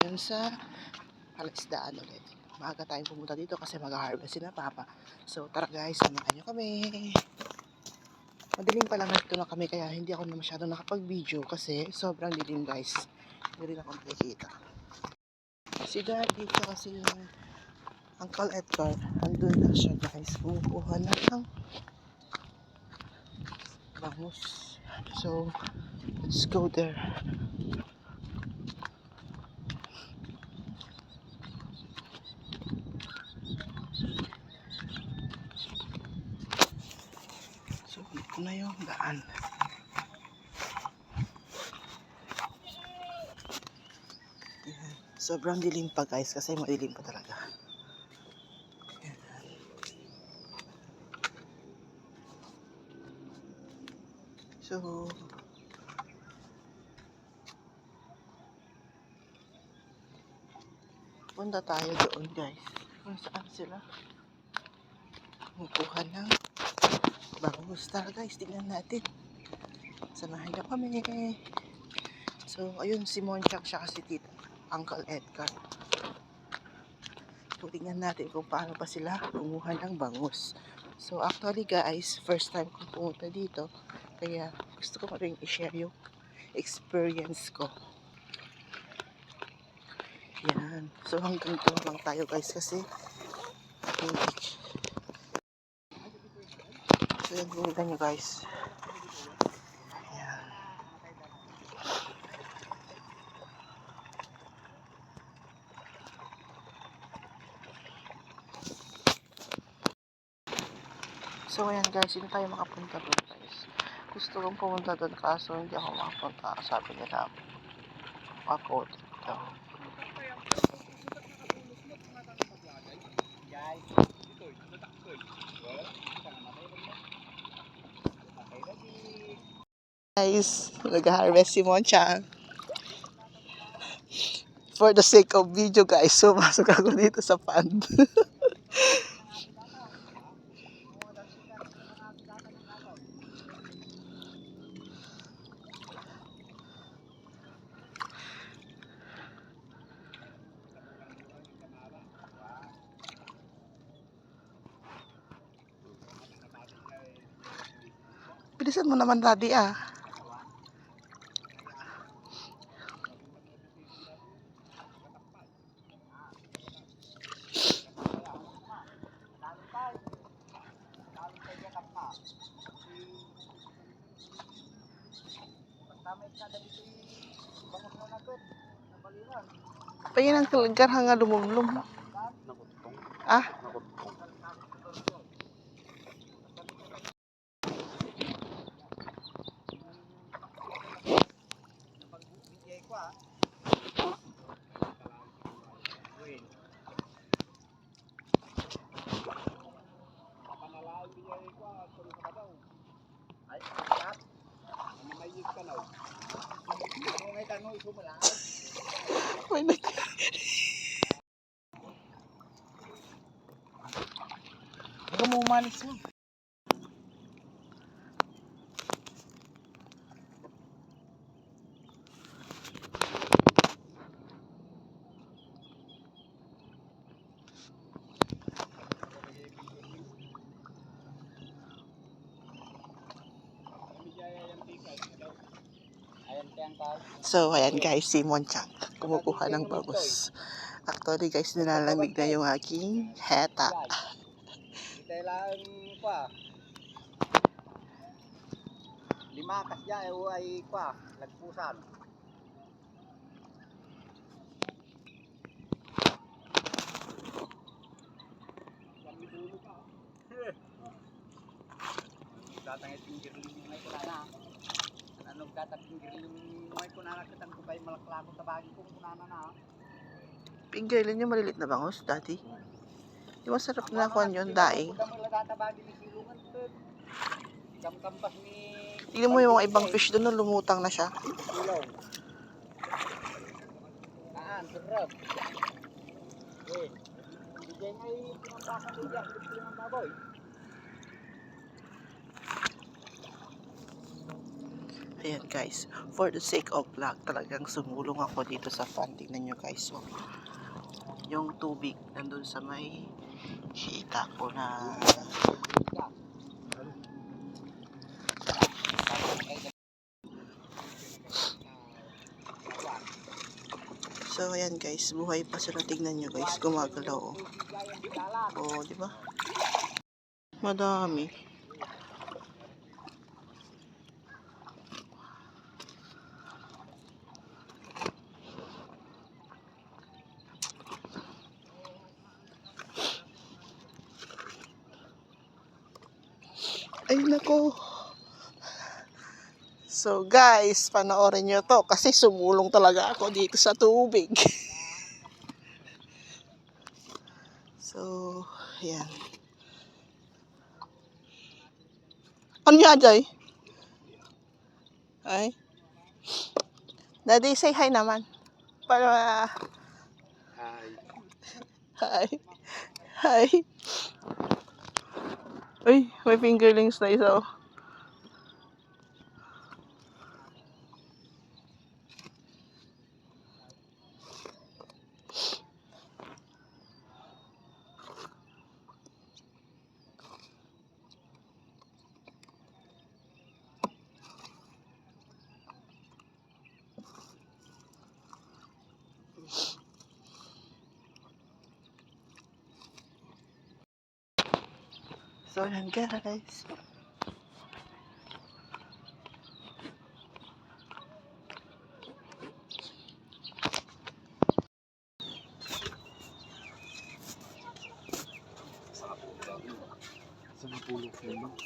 ngayon sa Palaisdaan ulit. Maaga tayong pumunta dito kasi mag-harvest si na Papa. So tara guys, samahan nyo kami. Madilim pa lang nandito na kami kaya hindi ako na masyadong nakapag-video kasi sobrang dilim guys. Hindi rin ako nakikita. Si Daddy kasi yung Uncle Edgar, andun na siya guys. Kumukuha na ng bangus. So, let's go there. So, ito na yung daan. Yan. Sobrang dilim pa guys kasi madilim pa talaga. Yan. So, punta tayo doon guys. Kung saan sila kumukuha ng bangus. Tara guys, tingnan natin. Samahan niyo kami. So, ayun si Monchak siya kasi tita, Uncle Edgar. So, tingnan natin kung paano pa sila kumuha ng bangus. So, actually guys, first time kong pumunta dito. Kaya gusto ko rin i-share yung experience ko. Yan. So, hanggang doon lang tayo guys kasi hindi. So, yan, tingnan nyo guys. Yan. So, ayan guys, hindi tayo makapunta doon guys. Gusto kong pumunta doon kaso hindi ako makapunta. Sabi nila ako dito. Guys, nag-harvest si Monchang. For the sake of video guys, so masok ako dito sa pond. Bilisan mo naman daddy ah. Pagin ang kalagar hanga lumumlum. Ah? May nag... Huwag mo umalis mo. So, ayan guys, si Monchang kumukuha ng bangus. Actually guys, nilalamig na yung aking heta. Lima kasya ay kwa, lagpusan. Datang pinggir limay ko na. Anong datang pinggir limay ko na nakatang ko bay malaklako sa bagi ko kunana na. Pinggirlin yung malilit na bangus, daddy. Di masarap na kuhan yun, daing. Tingnan mo yung mga ibang fish doon, lumutang na siya. Sarap. Bigay nga yung pinampakan ko dyan, gusto yung baboy. ayan guys, for the sake of vlog, talagang sumulong ako dito sa fan. Tingnan nyo guys, so, yung tubig nandun sa may hita ko na so ayan guys, buhay pa sila. Tingnan nyo guys, gumagalaw oh. Oh, di ba? Madami. Ay nako. So guys, panoorin nyo to kasi sumulong talaga ako dito sa tubig. So, ayan. Ano niya, Jay? Ay. Daddy, say hi naman. Para, Hi. hi. Hi. Uy, may fingerlings na isa oh. So, ayan guys. Sa napulog sa ibang.